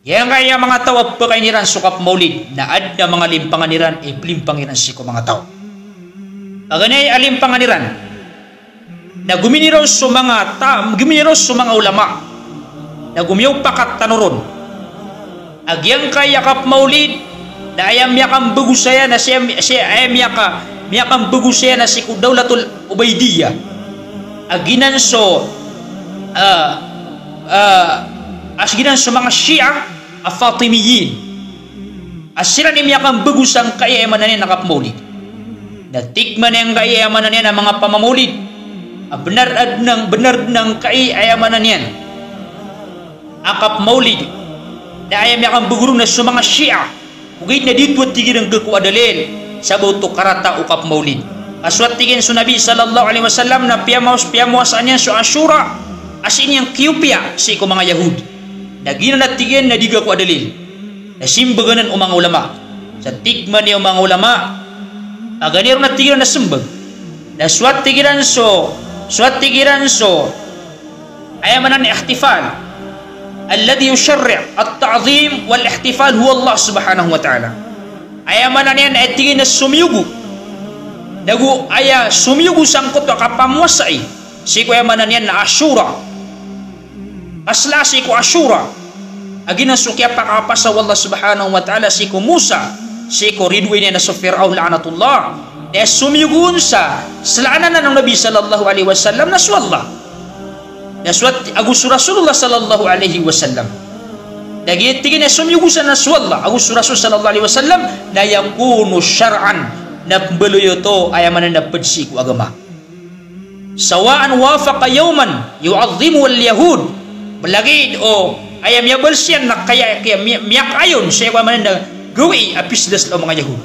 Yang kaya mga tao pakainiran sukap maulid na ad na mga limpanganiran limpangiran siko mga tao. Kaganay alimpanganiran na guminiraw sa mga ulama na gumiyaw pakat tanuron agyang kaya kap maulid na ayam yakang bagusaya na siya ayam yakang bagusaya na si Daulatul Ubaidiyah aginan so asginan sa mga Shia Fatimiyin asiran imyakang bagusang kaya emanan niya nakap maulid na tikman yang kaya emanan niya ng mga pamamulid benar nang kaya emanan niya akap maulid na ayam yakang bagurong na sa mga Shia ugay na dito at tigil ang gaku adalil sa buto karata ukap maulid aswat tigin sa Nabi sallallahu alaihi wasallam na piyamuasaan niya sa Ashura asin yang kiupia si ko mga Yahud na ginanatigin na diga ko adalil na simbaganan o mga ulama sa tikman niya o mga ulama aganiro na tigiran na simbag na swat tigiran so ayamanan ihtifal alladhi yusyarri' at-ta'zim wal ihtifal huwa Allah subhanahu wa ta'ala ayamanan yan na tigin na sumiyugo nagu aya sumiyugo sangkot na kapamuasay si ko ayamanan yan na Ashura asla si ko Ashura agina sukya pakapasa wallah subhanahu wa ta'ala si ko Musa si ko ridway niya na sa Fir'aun la'anatullah na sumiyugun sa salaanan na ng Nabi sallallahu alaihi wasallam na suwallah na suwat agus Rasulullah sallallahu alaihi wasallam nagitigin na sumiyugun sa na suwallah agus Rasul sallallahu alaihi wasallam na yakunu syar'an na beluyo to ayaman na napedsi ko agama sawaan wafaqa yawman yu'azzimu al-yahud belagi ayam ya bersian nak kaya miyak ayon saya wa mananda gawi apis das lo mga Yahud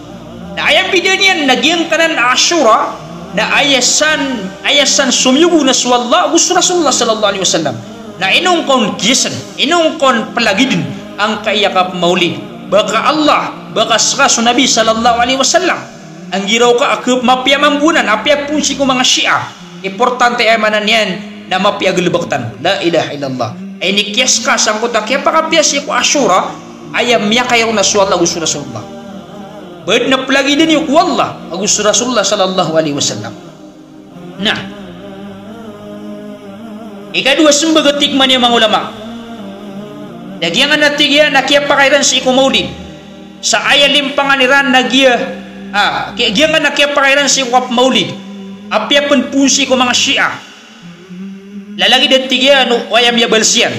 na ayam bidanian nagyang kanan Ashura na ayasan sumyugo na suwallah gusto Rasulullah sallallahu alaihi wasallam na inong kon kisan inong kon palagidin ang kayakap maulid baka Allah baka sa Nabi sallallahu alaihi wasallam ang giraw ka akip mapiamambunan apya punsi ko mga Shia importante ay manan yan na mapiaglubaktan la ilaha illallah ay nikyas ka sangkot kaya pakapyas ko Ashura ayam miya kayo na suwallah gusto Rasulullah ba't na plagi din yung wallah gusto Rasulullah sallallahu alaihi wasallam nah ikadua sembagatik man yung mga ulama nagyangan natigyan na kaya pakairan si iko maulid sa ayalim panganiran nagyangan na kaya pakairan si iko maulid apya punsi ko mga Shia lalagi dan tiga wayam ya balsian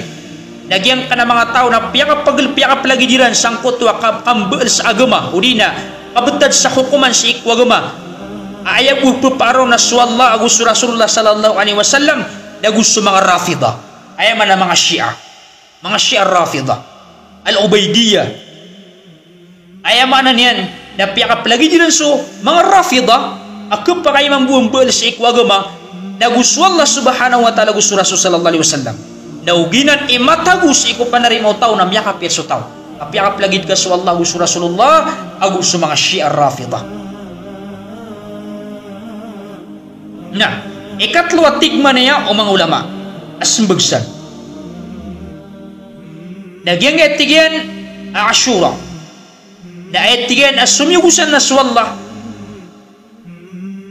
nagyang kana mga tao na piyakap lagi diran sangkot wa kambel sa agama udina kabetad sa hukuman si ikwa agama ayam paro na suwallah agus Rasulullah sallallahu alaihi wasallam nagusto mga Rafidah ayam na mga Shia Rafidah al-Ubaidiyah ayam na niyan na piyakap lagi diran so mga Rafidah akap pa kayo mambuambel sa ikwa agama nagusto Allah subhanahu wa ta'ala gusto Rasul sallallahu alaihi wasallam nauginan imatagus iko panarimaw tao na miyakap yeso tao apyakap lagid ka sa Allah gusto Rasulullah agus mga Shia Rafidah na ikatlo tigman niya o mga ulama asmbagsan nagyang etigyan Ashura na etigyan asumyugusan na suwallah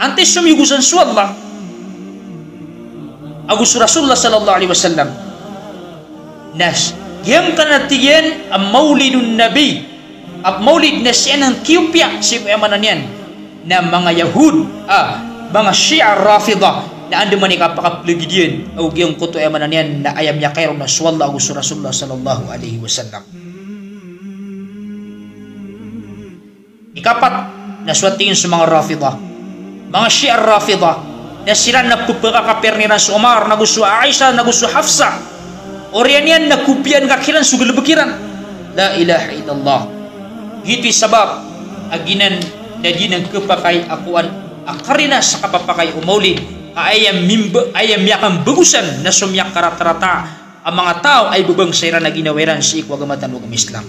antes sumyugusan suwallah agus Rasulullah sallallahu alaihi wasallam nas yang kanatiyan ang maulidun nabi at maulid na siya ng kiupya si kuyamanan yan na mga Yahud mga Shia Rafidah na ando man ikapakaplagid yan o giyong kuto yamanan yan na ayam yakayro na suwallah agus Rasulullah sallallahu alaihi wasallam ikapat na suwatingin sa mga Rafidah mga Shia Rafidah na sila nagpupakakapir ni Ras Omar nagusto Aisha nagusto Hafsa orian yan nakupian kakilan sugal bekiran la ilaha illallah hiti sabab aginan na ginang kepakay akuan akarina sa kapapakay umaulid ayam yakang bagusan na sumyak karata-rata ang mga tao ay bubang sayra na ginaweran si ikwagamatan ugam Islam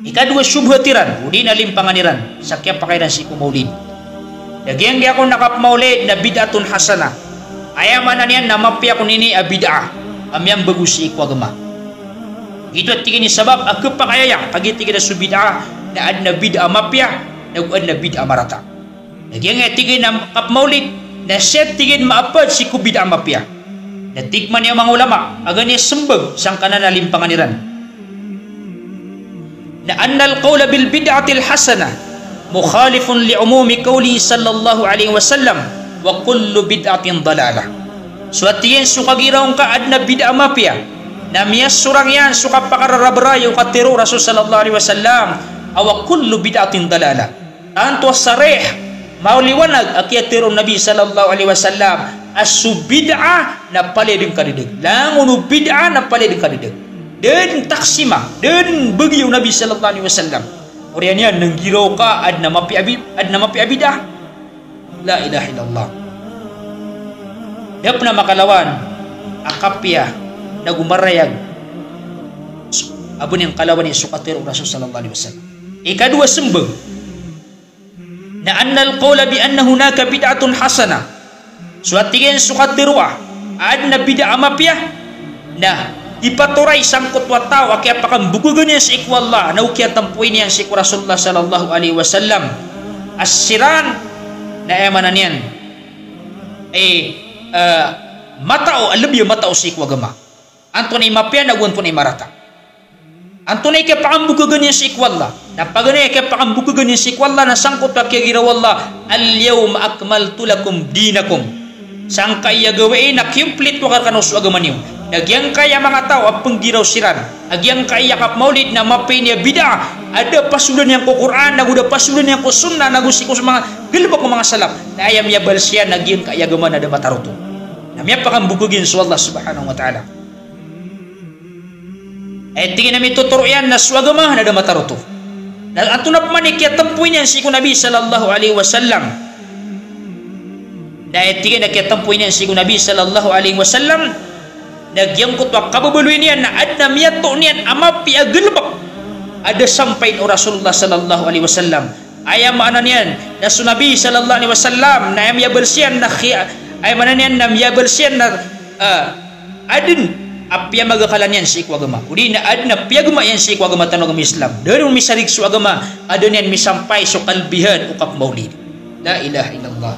ikadua syubhatiran udin alim panganiran sa kaya pakairan si kumaulid nagyang di ako nakapmaulid na bid'atun hasana ayaman na niyan na mapya ko nini a bid'ah amyang bagus si ikwagama Itu tinggi sebab aku pakaya pagi tinggi da subid'ah na adna bid'ah mapya na adna bid'ah marata. Lagi nga tinggi na kap maulid na set tinggi maapad si ku bid'ah mapya. Na tikman yung mga ulama agan niya sembeg sang kanan limpanganiran. Na annal qawla bil bid'atil hasana mukhalifun li umumi qawli sallallahu alaihi wasallam wa kullu bid'atin dalalah. Suatiin sukagiraw ka adna bid'ah mapya na miyas surang yan suka pakararabarayo katiro Rasul sallallahu alaihi wasallam awa kullu bid'atin dalala tanto sarih mauliwanag akiyatiro Nabi sallallahu alaihi wasallam asu bid'ah na paliding kadidig langunu bid'ah na paliding kadidig den taksima den bagiyo Nabi sallallahu alaihi wasallam orian yan nanggiraw ka adna mapi abidah la ilaha illallah dap na makalawan akapya na gumarayag abon yung kalawan ni sukatiro Rasul sallallahu alaihi wasallam. Ikadua sembeng na annal qawla bi anna hunaka bid'atun hasana suatigin sukatiro adna bid'ah mapya na ipaturay sangkot wa tao kaya pakambugugan niya sa ikwallah na ukya tampuin niya sa Rasulullah sallallahu alaihi wasallam asiran na emanan yan matao alabyo matao sa ikwagama Antunay mapya na tunay marata. Antunay kaya pakambukagan niya si ikwallah. Napaganay kaya pakambukagan niya si ikwallah na sangkot wa kaya girawallah. Al-yawma akmaltu lakum dinakum. Sang kaya gawain na kimplit wa karkanos agaman niyo. Nagyang kaya mga tao apang giraw siran. Nagyang kaya kap maulid na mapay niya bid'ah. Ada pasulan niyang ko Quran, naguda pasulan niyang ko sunnah, nagusiko sa mga galbak ko mga salap. Na ayam yabal siya, nagyang kaya gaman na da mataruto. Namya pakambukagin sa Allah subhanahu wa ta'ala. Tingin namin tuturo yan na swagama na damataruto. At tunap man ikiya tampuin yan si Nabi sallallahu alaihi wasallam. Dahil tingin na kiya tampuin yan si Nabi sallallahu alaihi wasallam. Nagyangkot wa kababaluin yan na adna miyato niyan amapi agalbak. Ada sampai o Rasulullah sallallahu alaihi wasallam. Ayam maanan yan na Nabi sallallahu alaihi wasallam na ayam yabalsiyan na ayam maanan yan na yabalsiyan na adin apya magakalan yan si ikwagama. Udi na adna piyagama yan si ikwagama tanong Islam. Doon misarig su agama adon yan misampay so kalbihan o kap maulid. La ilaha illallah.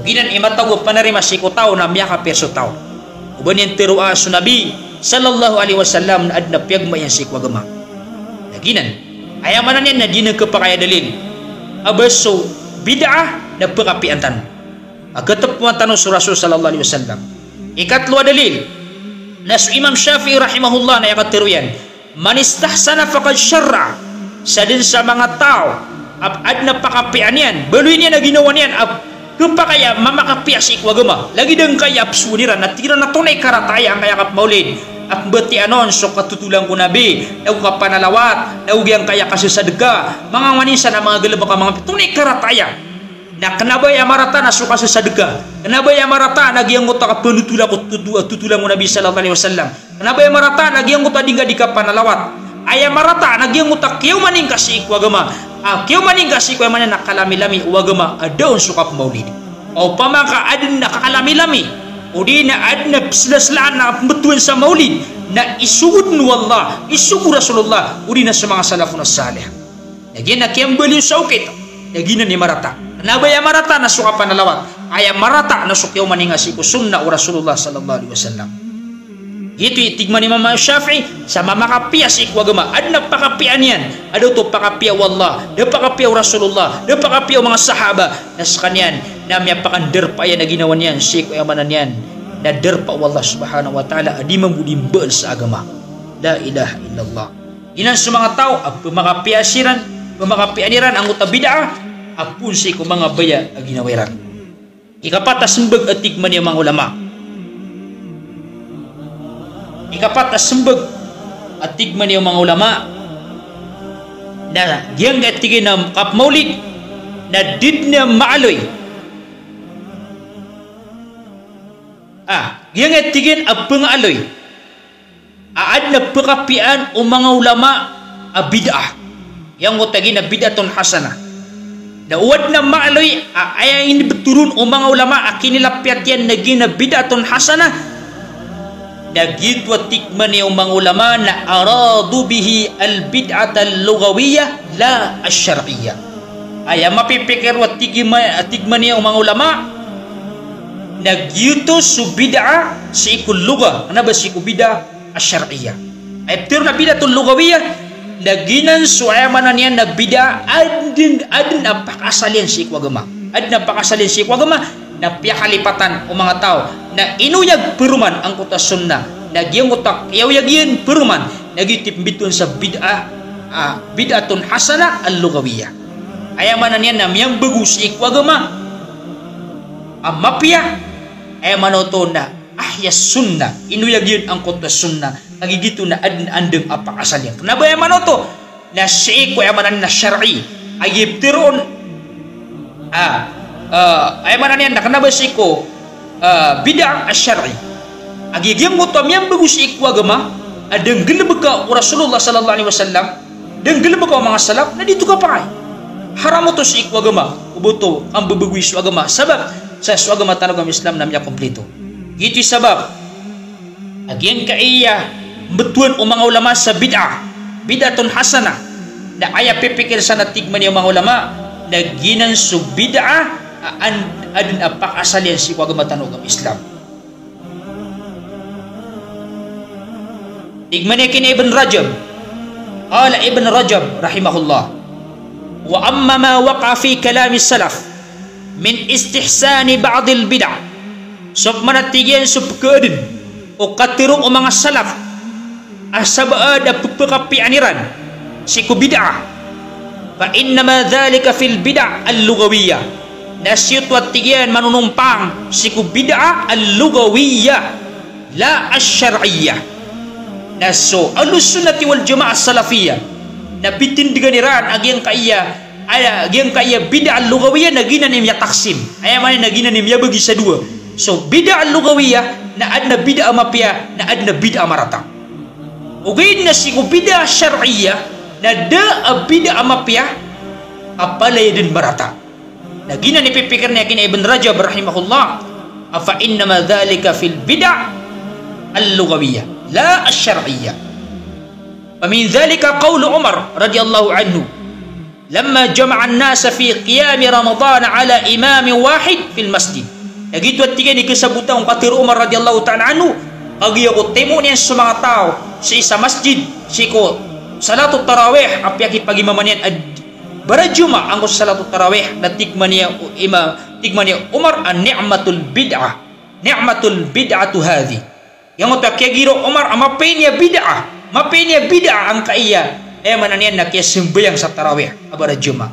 Ginan imataw panarima si tao na miyaka perso tao. Uban yan tiru'a su Nabi sallallahu alaihi wasallam na adna piyagama yan si ikwagama. Naginan ayamanan yan na di nagkapakaya dalil. Abaso bid'ah na pakapiantan. Agatapuan tanong su Rasul sallallahu alaihi wasallam. Ikatlo dalil Nasu Imam Syafi'i rahimahullah na yakatiru yan. Man istahsana faqad syarra. Sa din sa mga tao adna pakapian yan. Baluin niya na ginawa niyan kaya mamakapiya si ikwagama. Lagi dang kaya apsuniran na tira na tunay karataya ang kaya kap maulid. Beti anon so katutulang ko Nabi. Naku kapanalawat. Naugyang kaya kasisadga. Mga manisa na mga galabak mga tunay karataya. Na kenapa ya marata na suka sesadega? Kenapa ya marata nagyang ngota ka penutula ko tutulang mo Nabi sallallahu alaihi wasallam? Kenapa ya marata nagyang ngota dingga di kapanalawat? Aya marata nagyang ngota kiyo maning kasi ikwagama. Kiyo maning kasi ko man nakalami-lami uwagama adaon suka maulid. O pamaka adin nakakalami-lami. O di na adna sila-silaan na betuin sa maulid na isugod nu Allah, isugod Rasulullah, o di na sa mga salafun as-salih. Nagyan na kiyang baliw sa ukit. Nagyan ni marata. Nabaya marata na suka panalawat aya marata na sukyaw maninga si sunna o Rasulullah sallallahu alaihi wasallam. Ito itigman ni Imam Syafi'i sa mamakapiya si ikwagama adna pakapian yan ado to pakapiya wallah da pakapiya Rasulullah da pakapiya mga sahaba nas kanyan namya pakanderpa yan na ginawan yan si ikwamanan yan na derpa wallah subhanahu wa ta'ala adi mambudimbal sa agama. La ilaha illallah. Inan sa mga tao pamakapianiran ang utabida'ah apun si ko mga baya ang ginawiran. Ikapat sembeg atik man yung mga ulama. Ikapat sembeg atik man yung mga ulama na diyang atigin na kap maulid na did na maaloy. Diyang atigin ang pangaloy. Aad na pakapian o mga ulama bid'ah. Yang utagin na bid'atun hasanah. Nauwad na maaloy ay ini beturun o mga ulama akinilapyat yan naging na bid'atun hasana Nagitu tikman yung mga ulama na aradu bihi al-bid'at al-lughawiyah la ash-syar'iyyah. Ay mapipikir wa tigman yung mga ulama nagyuto su bid'a sa ikul lugha. Ano ba si bid'a ash-syar'iyyah? Ay pero na bid'atul lughawiyah naginan su ayamanan yan na bid'a adin napakasalyan si agama. Adin napakasalyan si agama na piyakalipatan o mga tao na inuyag peruman ang kutas sunnah nagyang utak yawagin peruman nagitip bitun sa bid'atun hasana al-lughawiyah. Ayamanan yan na miyang bagus ikwagama amapya ayamanan to na ahya sunnah inuyag yun ang kutas sunnah nagigito na andeng apakasal yan. Kenapa ayamanan to na si ikwa ayamanan na syar'i ayiptiron ayamanan yan na kenapa si ko bid'ah asyari agiging mo to yang bagus ikwa agama adeng gelebeka Rasulullah sallallahu alaihi wasallam deng gelebeka mga salaf na dito ka pakai haram to si ikwa agama ubuto ang babaguis agama sabab sa agama tanong Islam namanya kompleto gitu sabab aging kaiya betuan o mga ulama sa bid'atun hasanah na aya pipikir sana tigman yung mga ulama na ginan su bid'ah adin apakasalyan si agama tanong Islam. Igmani kini Ibn Rajab. Qala Ibn Rajab rahimahullah. Wa amma ma waqa fi kalam salaf min istihsani ba'd al-bid'ah. Sub manatigian sub keudin o katirong o mga salaf asaba ada pepekapi aniran si ku bid'ah. Fa inna ma dhalika fil bid'ah al-lughawiyah. Nasyut wa tigian manunumpang si ku bid'ah al-lughawiyah la asy-syar'iyyah. Naso alus sunnati wal jamaah salafiyah na bitindiganiran agyang kaya bid'ah al-lughawiyah nagina nimya taksim ay man nagina nimya bagi sa dua. So bid'ah al-lughawiyah na adna bid'ah mapya na adna bid'ah marata ugin na si bid'ah syar'iyyah na da bid'ah mapya apalay din marata nagina ni pipikir niya kina Ibn Rajab rahimahullah afa inna ma dhalika fil bid'ah al-lughawiyah لا الشرعية. ومن ذلك قول عمر رضي الله عنه لما جمع الناس في قيام رمضان على إمام واحد في المسجد. Gitu atigani kesabutan katir Umar radhiyallahu ta'ala anhu agi ako temo niyan sa mga tao sa isa masjid siko salatul tarawih apyaki pagi mamanian barajuma ang salatul tarawih na tigmaniya Umar an ni'matul bid'atu hadhi yang utak kaya giro Umar mapenya bid'ah ang kaiya mananian na kaya sembayang sa tarawih abara juma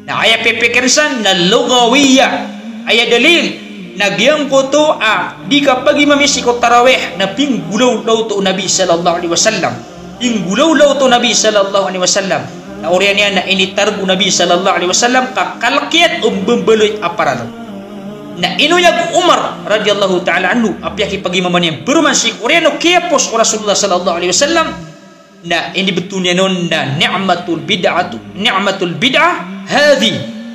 na aya pepekirsan na lughawiyah aya dalil nagyang ko to di kapag imamisi ko tarawih na pinggulaw daw to Nabi sallallahu alaihi wasallam na oriyan niya na initargo Nabi sallallahu alaihi wasallam kakalkiat bembeloy aparat na inuyag Umar radhiyallahu ta'ala anhu apyaki pagimaman yang peruman si Koreano kiapos Rasulullah sallallahu alaihi wasallam na ini betulnya non na ni'matul bid'ah hadhi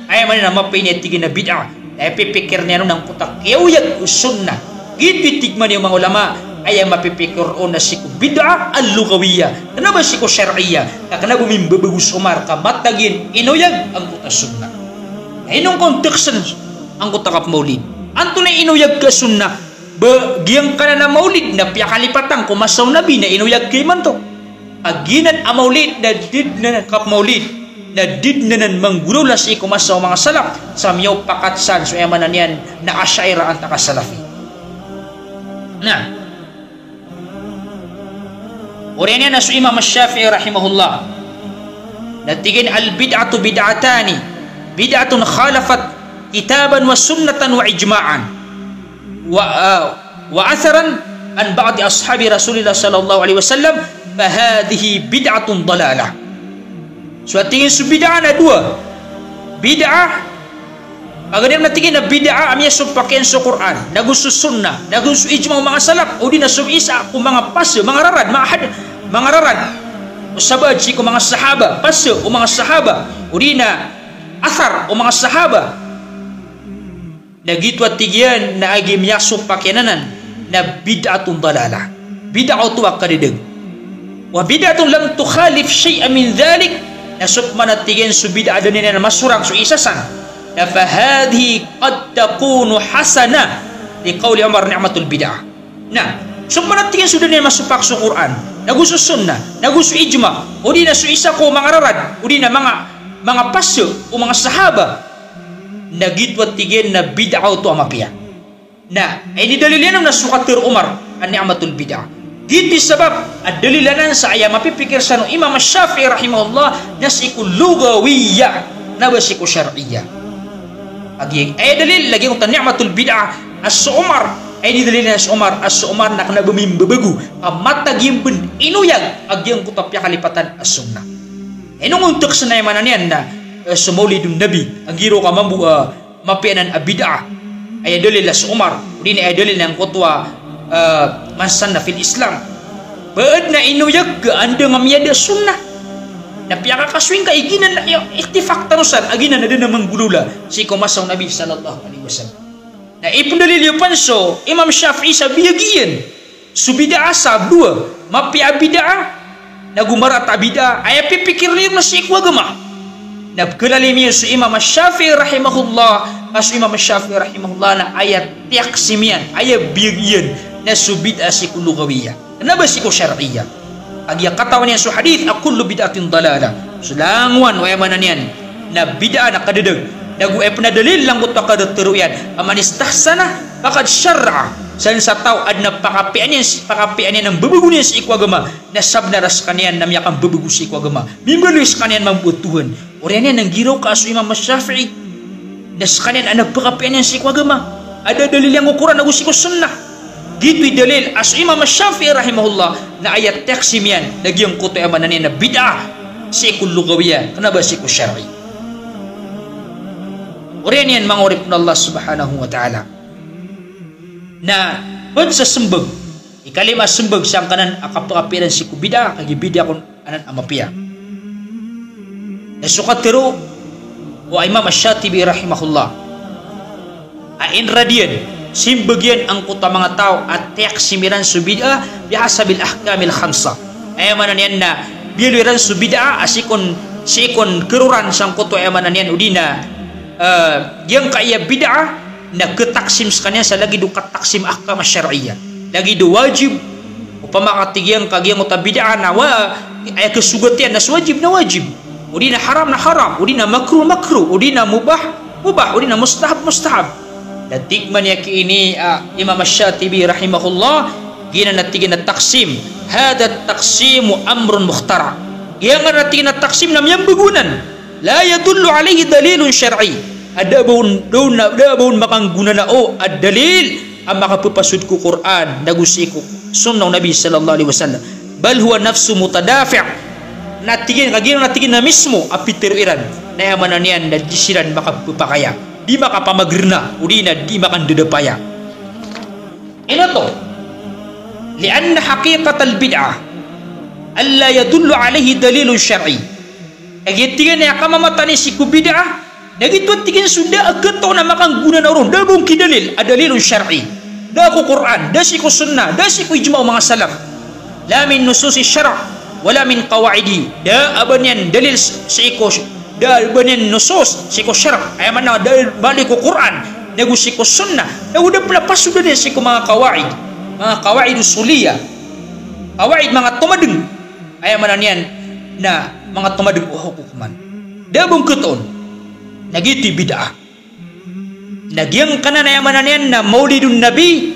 ay man na mapini tigin na bid'ah ay pipikir niya non ang putak yauyag sunnah gitu tigman yung mga ulama ay mapipikir on na si bid'ah al-lughawiyah kenapa si syar'iyyah karena bumimbabagus Umar kamatagin inuyag ang putak sunnah inong konteksen ang kutakap maulid anto na inuyag ka sunnah bagiang ka na maulid na piyakalipatang kumasaw nabi na inuyag kay man to aginan a maulid na did na kap maulid na did na nan manggurulas kumasaw mga salaf sa miyaw pakatsan so yamanan yan na asyaira ang takasalafi na uriyan yan na so Imam Shafi'i rahimahullah natigin al-bid'atu bid'atani bid'atun khalafat kitaban wa sunnatan wa ijma'an wa atharan an ba'di ashabi Rasulullah sallallahu alaihi wasallam fa hadhihi bid'atun dalalah. So tingin su bid'ah na dua bid'ah agad na tingin na bid'ah amya su paken su Quran nagusu sunnah nagusu ijma' mga salaf o di na su isa ku mga passe mga rarad mga rarad usabad si ku mga sahaba passe o mga sahaba o di na athar o mga sahaba na gitu at tigyan na agim yasok pakinanan na bid'atun dalalah bid'ah tu akadedeg wa bid'atun lam tukhalif syai'an min dhalik nasub manatigen su bid'ah adenen masurang su isasan fa hadhihi qad takunu hasana li qauli Umar ni'matul bid'ah. Nah, sumanatigen su denen masupak su Quran nagusu sunnah nagusu ijma udina su isa ko mangararad udina mga pasyo o mga sahaba nagitwat tigen na bid'ah tu amapia. Nah, ini dalilan na sukatir Umar an ni'matul bid'ah. Gitu sebab dalilan sa ayam mapipikir sa Imam Syafi'i rahimahullah nasiku lugawiyya na basiku syar'iyyah. Agi ay dalil lagi kung ni'matul bid'ah as Umar ay dalilan as Umar nak na bumimbabagu matag yung inuyag agyang kutapya kalipatan as sunnah. Enong untuk sanay mananian na sa maulidun nabi ang giro ka mambu mapianan bid'ah ay dalil as Umar din ay dalil ng kutwa mansanna fil Islam baad na inuyag anda nga miyada sunnah na piyaka kaswing kaiginan na iktifak tanusan aginan na din namang gulula si kumasaw Nabi sallallahu alaihi wasallam na ipundalil yung panso Imam Syafi'i sa biyagiyan subida asab dua mapia bid'ah na gumarat bid'ah ay pipikir niyo na si ikwagama na kalalim si Imam Syafi'i rahimahullah Imam Syafi'i rahimahullah na ayat tiyak simian ayat biyagiyan na subida si kulugawiyah na ba si ko syar'iyyah agya katawan niya su hadith kullu bid'atin dalalah sulangwan wa mananian na bid'ah na kadedeg nagu ay panadalil lang ko kada teruyan aman istahsana faqad syar'a san sa tao ad na pakapian niya ng babagunin sa ikwagama na sabna ras kanian na miyakang babagu sa ikwagama mimbalis kanian mambutuhan orian niya nang giraw ka aso Imam Syafi'i na sa kanian ang nagpakapian niya sa ikwagama ada dalil yang ukuran nagu siko sunnah gitu dalil as Imam Syafi'i rahimahullah na ayat taksimian lagi yung kuto amanan na bid'ah sikul lugawiyah kenapa sikul syar'i orian yan mangurip na Allah subhanahu wa ta'ala na pag sa sembag ikalima sembag siyang kanan akapakapiran sikul bid'ah kagi bid'ah kung anan amapia na sukatiro o Imam Syatibi rahimahullah ain radian simbagian ang kuta mga tao at tiyak simiran subida biasa bil ahkamil khamsa ay manan yan na biluran subida asikon sikon keruran sang kuto ay manan yan udina yang kaya bid'ah na ketaksim sekanya sa lagi do kataksim ahkam syar'iyyah lagi do wajib upama katigyan kagiyang uta bid'ah na ay kesugatian na wajib na wajib udina haram na haram udina makruh udina mubah udina mustahab dan tikman yaki ini Imam Syatibi rahimahullah gina natigin na taksim hada taksimu amrun mukhtara yang natigin na taksim na miyambagunan la yadullu alaihi dalilun syar'i ada baun makang guna na ad dalil ang makapapasud ko Quran nagusi ko sunnah Nabi sallallahu alaihi wasallam bal huwa nafsu mutadafi' natigin na mismo apitiruiran na yamanan yan na jisiran makapapakaya di maka pamagerna udina di makan dedepaya ino to lianna haqiqatal bid'ah alla yadullu alaihi dalilun syar'i agitigan ya kamamatani si bid'ah nagitwat tigan sudah agato na makang guna na ron dabong kidalil adalilun syar'i da ko Quran da si ko sunnah da si ko ijma' mga salaf la min nususi syara' wala min qawaidi da abanyan dalil si ko da banin nusus siko syar'a ay mana da balik ko Quran nagu siko sunnah da udah pala pasuda dia siko mga qawaid usuliyah qawaid mga tumadeng ay mana niyan na mga tumadeng hukuman da bung keton nagiti bid'ah nagyang kanan ay mana niyan na maulidun nabi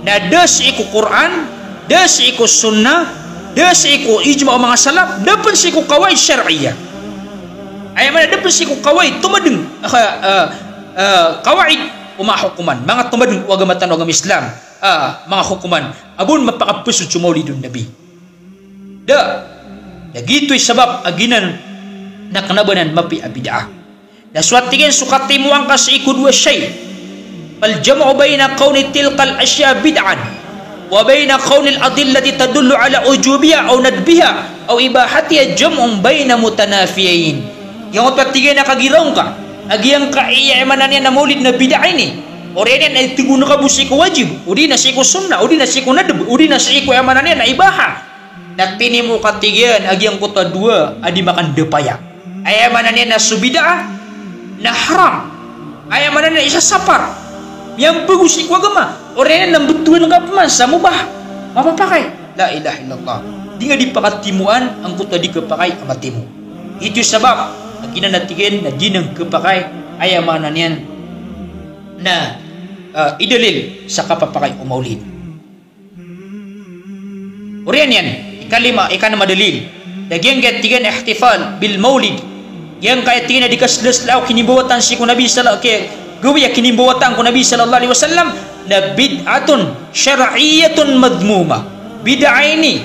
na da siko Quran da siko sunnah da siko ijma' mga salaf da pun siko qawaid syar'iyyah ay mana dapat si qawaid tumadeng qawaid uma hukuman mga tumadeng agamatan agama Islam mga hukuman abun mapakapusud sa maulidun nabi da gito'y sabab aginan na kanabanan mapi bid'ah na suwatigen sukatimuang ka sa ikudwa syay fal jam'u bayna qawni tilkal asya bid'an wa bayna qawni al-adillati tadullu ala ujubiyya aw nadbiha aw ibahatiha jam'un bayna mutanafiyain yang patiga na kagiraw ka agiyang ka iya emanan yan na maulid na bid'ah ini Orang yang tigun kabu siku wajib, udi na siku sunnah, udi na siku nadab, udi na siku amanannya na ibaha. Na tini mo katigian agi ang kota dua adi makan depaya. Ay amanannya na subida na haram. Ay amanannya isa sapar. Yang bagus siku agama. Orang yang nambetuan kapaman sa mubah. Mapapakai. La ilaha illallah. Di nga dipakatimuan ang kota di kepakai amatimu. Itu sebab agina natigen na dinang kepakai ay amanannya na idalil sa kapapakai o maulid. Uriyan yan, ikanama dalil. Nagyang katigan ihtifal bil maulid. Yang katigan na dikaslaslaw kinibawatan si Nabi sallallahu alaihi wasallam na bid'atun syar'iyyatun madmuma. Bid'ah ini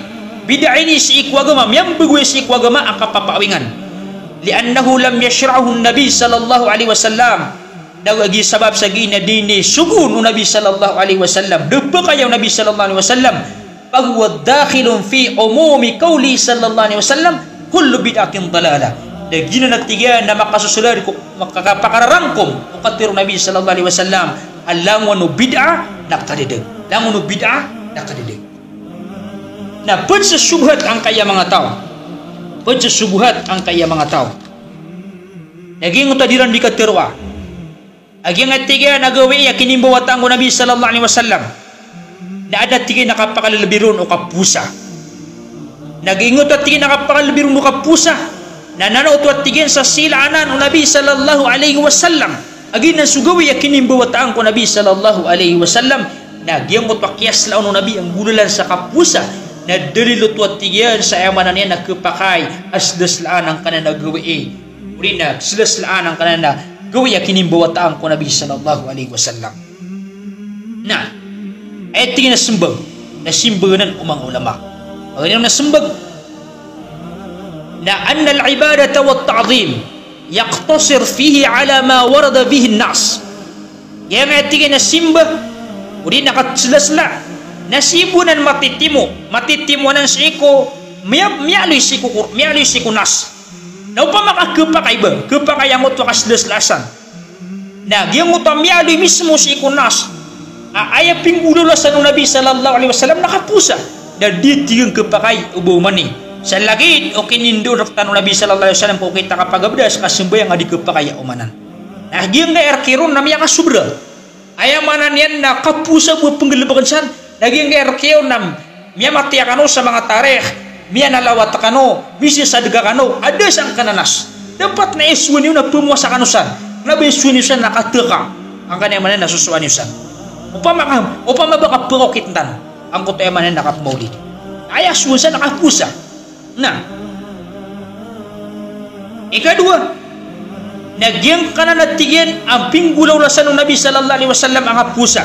si ikwagama, yang bagay si ikwagama ang kapapawingan. Liannahu lam yashra'ahu Nabi sallallahu alaihi wasallam. Dawagi sabab sagi na dini sugun Nabi sallallahu alaihi wasallam debba kayaw Nabi sallallahu alaihi wasallam bahwa dakhilun fi umumi qawli sallallahu alaihi wasallam kullu bid'atin dalalah. Dagina natiga na makasusular ko makapakararangkom ukatir Nabi sallallahu alaihi wasallam alamunu bid'ah nakadidig lamunu bid'ah nakadidig. Na pudsa subhat ang kaya mga tao, pudsa subhat ang kaya mga tao naging utadiran di katirwa. Agi nga tiga nagawi ya kinimbawatan ko Nabi sallallahu alaihi wasallam na ada tiga nakapakalabirun o kapusa. Nagingot at tiga nakapakalabirun o kapusa na nanaot at tiga sa silaanan o Nabi sallallahu alaihi wasallam. Agi na sugawi ya kinimbawatan ko Nabi sallallahu alaihi wasallam na giyamot pakias laon o Nabi ang gulalan sa kapusa na dalilot at tiga sa amanan niya nagkapakai aslaslaan ang kanan nagawi. Uri na aslaslaan ang kanan na gawi kinimbawataan ko Nabi sallallahu alaihi wasallam. Na ay tingin na sembag na simbanan umang ulama. Ang na sembag na anna al-ibadata wa at-ta'zim yaqtasir fihi ala ma warada bihi an-nas. Yang ay tingin na simbag uri nakatsulasla na sibunan matitimunan siko mialoy siko nas. Na upama ka kepakay ang utwa kasdaslasan. Na giyang utwa miyaloy mismo si ikunas. Aya pinggululasan ng Nabi sallallahu alaihi wasallam nakapusa. Na ditigang kepakay ubumani. Sa lagid o kinindo raktan ng Nabi sallallahu alaihi wasallam kung kita kapagabdas kasumbayang adi kepakay umanan. Na giyang na erkiron na miya kasubra. Aya manan yan na kapusa mo penggalabakan san. Na giyang na erkiron na miya matiakano sa mga tarikh. Miya nalawat kano, misi sadga kano, ada sang kananas. Dapat na iswan yun na pumuasa kanusan. Nabi iswan yun siya nakateka. Ang kanya manan nasusuan yun siya. Upama baka perokit tan. Ang kutaya manan nakapmaulid. Ay aswan siya nakapusa. Na. Ikadua. Nagyang kananatigyan ang pinggulaulasan ng Nabi sallallahu alaihi wasallam ang kapusa.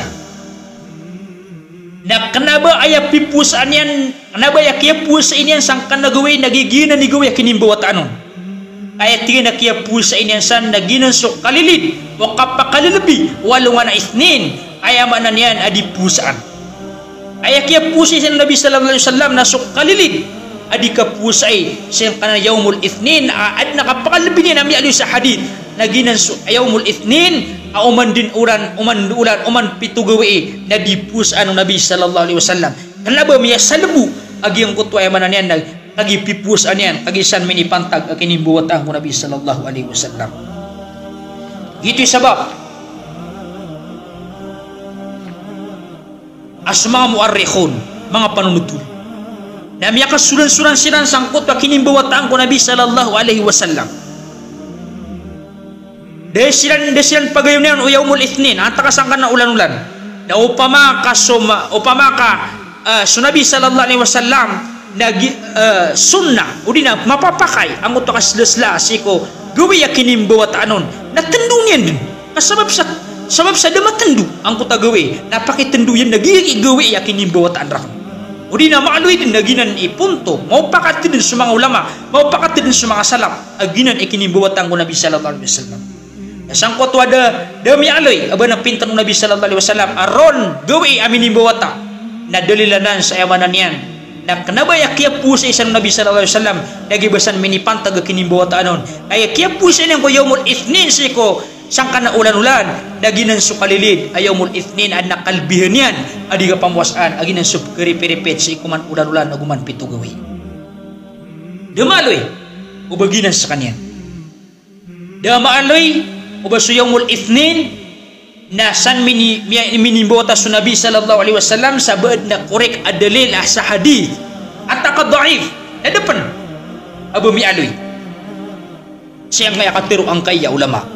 Na kenapa ayah pipusaan yan, kenapa ya kia pusa ini yang sangkan nagawi nagigina ni gawi kinimbawataan nun. Ayah tiga na kia pusa ini yang san naginan sok kalilid, o kapakalilabi, walungan na isnin, ayah manan yan adi pusaan. Ayah kia pusa sa Nabi sallallahu alaihi wasallam na sok kalilid, adi kapusay siyang kana yaumul ithnin, ad nakapakalilabi niya nami aluy sa hadid, naginan sok yaumul ithnin, uman pitugawi na dipus anu Nabi sallallahu alaihi wasallam. Kenapa miya salbu agi ang kutwa manan yan agi pipus anian agi san minipantag akinimbuwatan ko Nabi sallallahu alaihi wasallam. Gitu sebab asma muarrikhun mga panunutul na miya kasuran-suran silan sangkot akinimbuwatan ko Nabi sallallahu alaihi wasallam. Desilan pagayunan o yaumul ithnin ang takasangkan na ulan-ulan na upama ka sunabi sallallahu alaihi wasallam na sunnah o di na mapapakay ang utakaslasla siko gawi yakinim bawat anon na tendunyan din kasabab sa damatendu ang kutagawi napakitendu yan nagiging gawi yakinim bawat anrak o di na maaluy din naginan ipunto maupakat din sa mga ulama maupakat din sa mga salaf aginan ikinim bawat ang Nabi sallallahu alaihi wasallam. Sangkot wada demi aloy aba na pintan Nabi sallallahu alaihi wasallam aron gawi aminin bawata na dalilanan sa amanan yan na kenapa ya kia pusa isang Nabi sallallahu alaihi wasallam nagibasan minipantag kinim bawata anon ay kia pusa nang ko yaumul ithnin siko sangkan na ulan-ulan naginan sukalilid ayawmul ithnin ad nakalbihan yan adi ka pamuasaan aginan subkeripiripit sa ikuman ulan-ulan naguman pitugawi damaloy ubaginan sa kanya damaloy ubaso yawmul ithnin na san minibota sa Nabi sallallahu alaihi wasallam sa baad na korek adalil sa hadith at takadaif na depan abu mi'aloy siyang may akatiro ang kaya ulama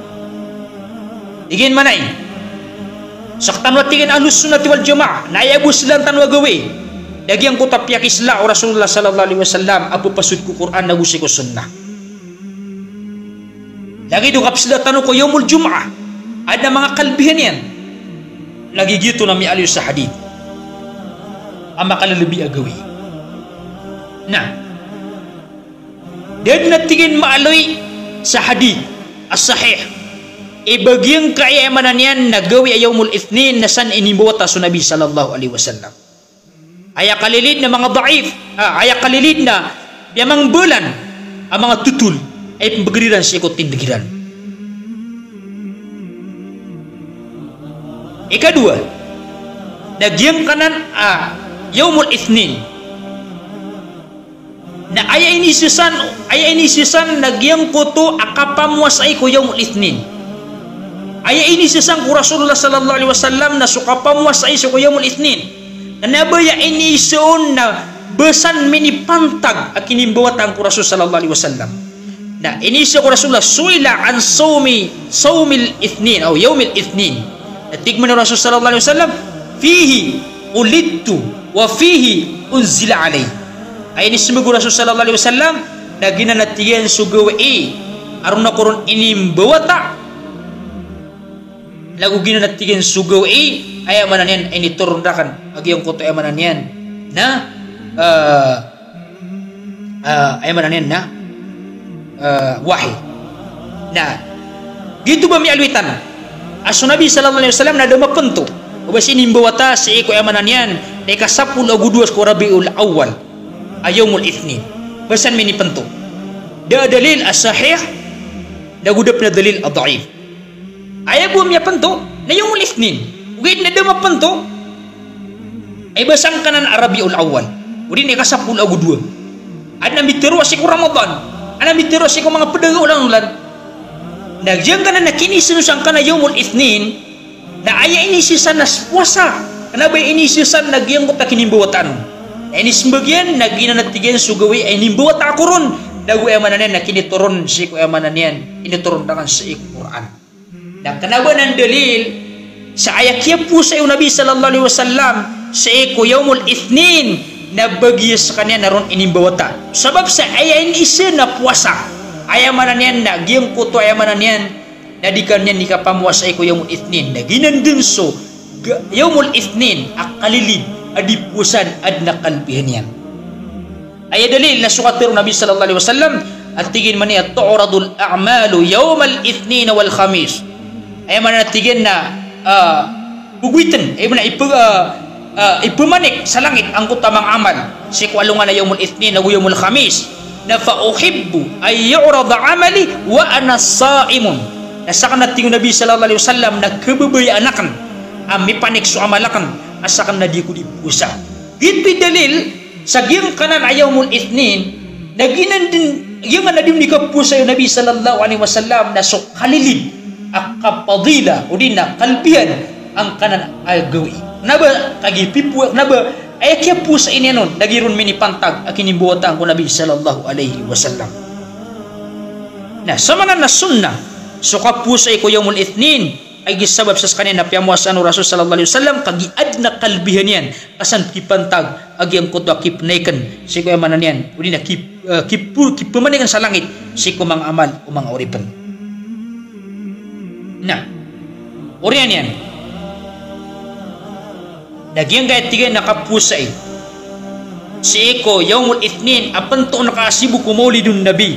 igin manay saktan watigin ahlus sunnati wal jamaah na ayabu silang tanwa gawi dagiang ko tapyak isla o Rasulullah sallallahu alaihi wasallam abu pasud ku Quran nagusi ko sunnah lagi dukap sila tanong ko yawmul jum'ah ada mga kalbihan yan lagi gitu na mi'aloy sa hadith ang makalalabi agawi na dahil natingin maaloy sa hadith as-sahih ibagyang kaayamanan yan nagawi ayawmul ithnin na san inimbota sa Nabi sallallahu alaihi wasallam aya kalilid na mga daif aya kalilid na biyamang bulan ang mga tutul ay pambagiriran sa ikot tindagiran ikadua nagyang kanan yawmul ithnin na aya ini sisan nagyang kuto akapamuasay ko yawmul ithnin aya ini sisan ko Rasulullah sallallahu alaihi wasallam na sukapamuasay sa ko yawmul ithnin na nabaya ini isun na besan minipantag akinimbuwatan ko Rasul sallallahu alaihi wasallam na inisyo ko Rasulullah suila an sawmil ithnin o yawmil ithnin natigman na Rasul sallallahu alaihi wasallam fihi ulidtu wa fihi unzila alay ay inisyo ko Rasul sallallahu alaihi wasallam na ginanatiyan sugawi aron na koron inimbuwata lagu ginanatiyan sugawi ay amanan yan ay niturundakan agiyong kuto ay amanan yan na ay amanan yan na wahi na gitu ba mi alwitan aso Nabi sallallahu alaihi wasallam na dumapunto ubas inimbawata si iko amanan yan na ikasapul o guduas ko Rabiul Awwal ayawmul ithnin basan mini pento da dalil as-sahih da gudap na dalil ad-da'if ayabu mi pento na yawmul ithnin ugit na dumapunto ay basang kanan Rabiul Awwal udin ikasapul o gudua ad na mitiro si ko Ramadan ana mitiro si ko mga pedaga ulan-ulan nagyang kana nakini sinusang kana yawmul ithnin na aya ini sisan na puasa kana ba ini sisan nagyang ko takinimbuwatan ini sembagian nagina natigyan sugawi ay nimbuwata ko ron dagu emanan yan nakinituron si ko emanan yan initurun dengan sa Quran na kana ba ng dalil sa ayakya po sa Nabi sallallahu alaihi wasallam sa ko yawmul ithnin na bagya sa kanya naron inimbawata sabab sa ayain isa na puasa ayamanan yan na giyang kuto ayamanan yan na di kanyan ni kapamuasa ko yawmul ithnin na ginandun so yawmul ithnin akalilid adipusan ad nakalbihan yan ay dalil na sukatir Nabi sallallahu alaihi wasallam at tigin man niya tu'radul a'malu yawmal ithnin wal khamis ayamanan tigin na bugwitan ayamanan ipumanik sa langit ang kutamang amal si kualungan na yawmul ithnin na yawmul khamis na fauhibbu ay yu'rada amali wa ana sa'imun na sa kanating Nabi sallallahu alaihi wasallam na kababayanakan mipanik so amalakan asakan na di ko di pusa iti dalil sa giyang kanan ayawmul ithnin na ginandin yung anadim ni kapusa yung Nabi sallallahu alaihi wasallam na so kalilid akapadila o din na kalbihan ang kanan agawi naba kagipipu naba ay kaya po sa inyanon nagirun minipantag akinimbuwatan ko Nabi sallallahu alaihi wasallam na sa manan na sunna so kapusa ko yawmul ithnin ay gisabab sa kanina piyamuasan o Rasul sallallahu alaihi wasallam kagiad na kalbihan yan asan kipantag agyang kutwa kipnaikan si ko manan yan uli na kipumanikan sa langit si ko mga amal o mga oripan na oriyan yan nagyang gayat tigay nakapusay si ko yawmul ithnin apanto nakasibu ko maulidun nabi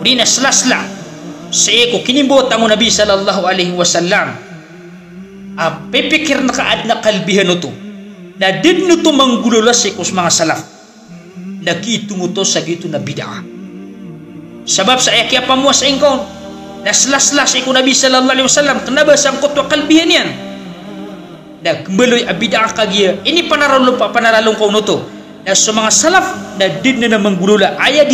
uli na slasla sa ko kinibot ang Nabi sallallahu alaihi wasallam pipikir na kaad na kalbihan ito na din nito manggulolas sa mga salaf nakitungo to sa gito na bid'a Sebab sa kaya pamuas sa ingkaw na selas-selas iku Nabi sallallahu alaihi wasallam kenapa sangkut wa kalbihan yan na kembali abidah kagia ini panaralong kau nuto na sa mga salaf na din na menggulula ayah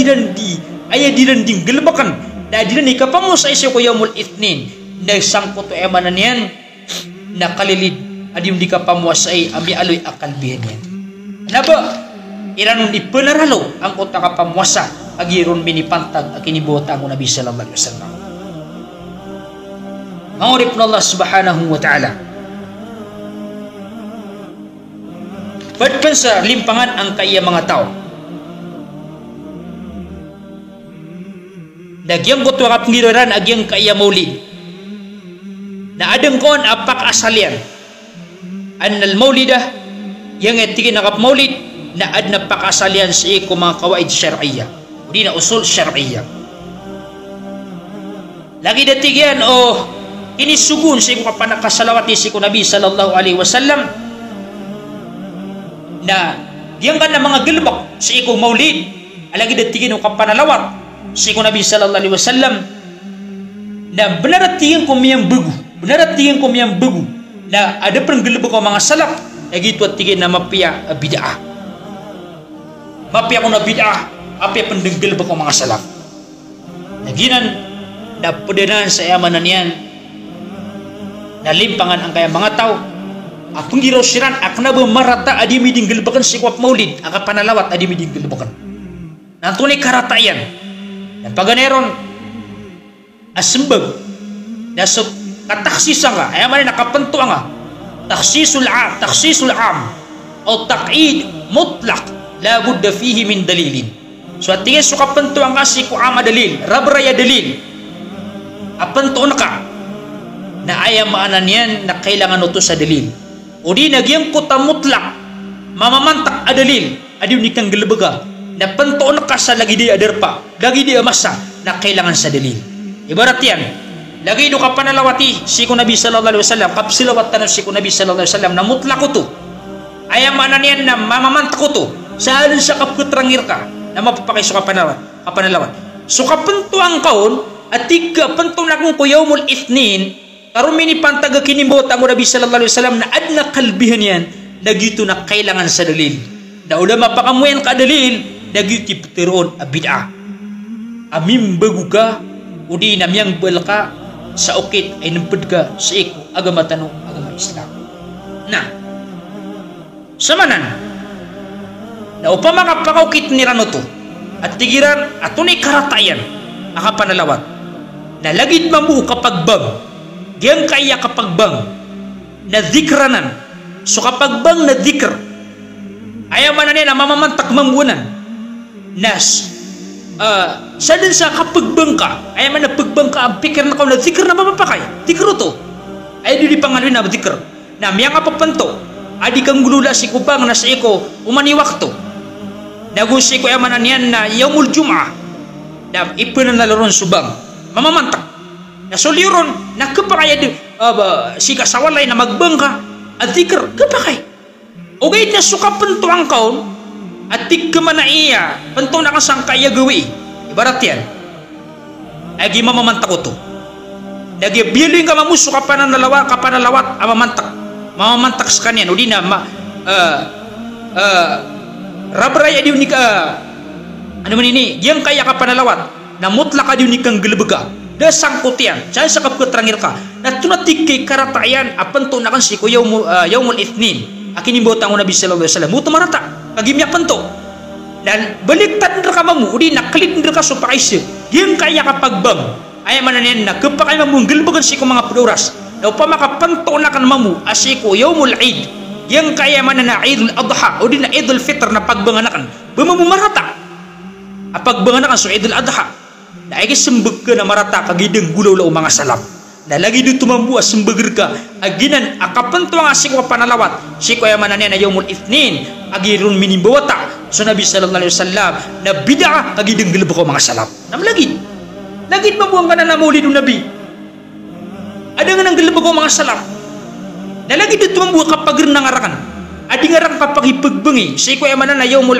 diranding gelebakan na din ni kapamuas sa isyo ko yaumul ithnin na sangkut wa emanan yan na kalilid adim di kapamuas ay ami aloy akalbihan yan naba iranun ipanaralo ang kota kapamuasa agiron minipantag akinibuta ang Nabi sallallahu alaihi wasallam. Ma'urip na Allah subhanahu wa ta'ala. Badpan sa limpangan ang kaya mga tao. Nagyang kutwa kapngiraran agyang kaya maulid. Na adang kon apak asalian. Annal maulidah yang etikin nakap maulid na adna pakasalian sa iko mga kawaid syar'iyya. Di na usul syar'iyya. Lagi datigyan ini sugun sa iko kapanakasalawati si Nabi sallallahu alaihi wasallam na diyan ka na mga gilbak sa iko maulid alagi datigyan o kapanalawat si Nabi sallallahu alaihi wasallam na benaratigyan ko miyang bugu na ada pang gilbak ko mga salap lagi ito at tigyan na mapia bid'ah mapia ko na bid'ah apia pendenggil ko mga salap naginan na padanan sa yamanan yan nalimpangan ang kaya mga tao apang giraw siran akna ba marata adi miding gilbakan sikwap maulid aka panalawat adi miding gilbakan nantunay karata yan na paganeron asembag na so kataksisa nga ay man nakapanto nga taksisul am o taqid mutlaq la budda fihi min dalilin so at tingin so kapanto nga si ku ama dalil rabraya dalil apanto na ka na ayam maanan yan na kailangan utos sa dalil o di nagyang kuta mutlak mamamantak a dalil adiw ni kang galabaga na pantoon ka sa lagi di aderpa lagi di amasa na kailangan sa dalil ibarat yan lagi do ka panalawati si ko Nabi sallallahu alaihi wasallam kapsilawat tanong si ko Nabi sallallahu alaihi wasallam na mutlak ko to ayam maanan yan na mamamantak ko to saan sa kapkutrangir ka na mapapakay sa kapanalawat so kapantuang kaon at tiga pantong na kong kuyaumul ithnin karon mini pantaga kinibota mo Nabi sallallahu alaihi wasallam na adna kalbihan yan dagito na kailangan sa dalil na ulama pakamuyan ka dalil dagito piteron bid'ah amim bagu ka udi namyang bel ka sa ukit ay namped ka sa iko agama tanong agama Islam na samanan na upama ka pakaukit ni rano to at tigiran atunay karatayan akapanalawat na lagid mamu kapag bag diyan kaya kapag bang na zikranan so kapag bang na zikr ayaman na nila mamamantak mambunan nas sa din sa kapag bang ka ayaman na pagbang ka ang pikir na ka na zikr na mamapakay zikr to ay di pangalan na zikr na miyang kapapanto adi kang gulula si kupang na sa iko umaniwak to nagusi ko ayaman na niyan na yaumul jum'ah na ipunan na laron subang mamamantak na soliron na kapakay si kasawalay na magbangka at zikr kapakay okay na suka panto ang kaon at tig ka man na iya panto na kasang kaya gawi ibarat yan ay mamamanta ko to nagyabiloy ka mamuso kapanalawat mamamantak sa kanyan o di na rabray adiw ni ka ano man ini yang kaya kapanalawat na mutlak adiw ni kang galabaga da sangkutian saya sa kapkutrangir ka na tunatik kay karatayan apanto na kan si ko yaumul ithnin akinibota ang Nabi sallallahu alaihi wasallam muto marata kagimya panto dan baliktad ka mamu udi naklid ka so pakaisip yung kaya kapagbang ay mananen na kapakay mamunggal bagan si ko mga pudoras na upama ka panto na kan mamu asiko yaumul eid yung kaya manana Eidul Adha udi na Eidul Fitr na pagbanganakan bumamumarata apagbangan so Eidul Adha na ay sembeg ka na marata kagideng gulaw lao mga salap na lagi dito mambuas sembegir ka aginan akapanto nga sikwa panalawat sikwa yaman na yaumul ithnin agirun minimbawata so Nabi sallallahu alaihi wasallam na bid'ah agideng gilab ko mga salap nam lagid mabuang ka na maulidun Nabi ada nga nang gilab ko mga salap na lagi dito mambuang kapag rin nangarakan adi nga rang kapag ipagbangi sikwa yaman na yaumul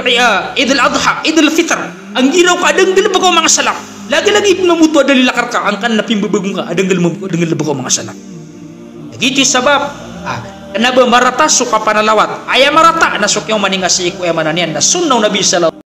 Idul Adha Idul Fitr ang giraw ka adang gilab ko mga salap Lagi-lagi mamutu ada lilakar ka angkan na pimbabagung ka dengan lebih ko mga sanak. Gitu sabab kenapa marata suka panalawat ayam marata nasuk yung maningasi ko yung mananian na sunnaw Nabi sallallahu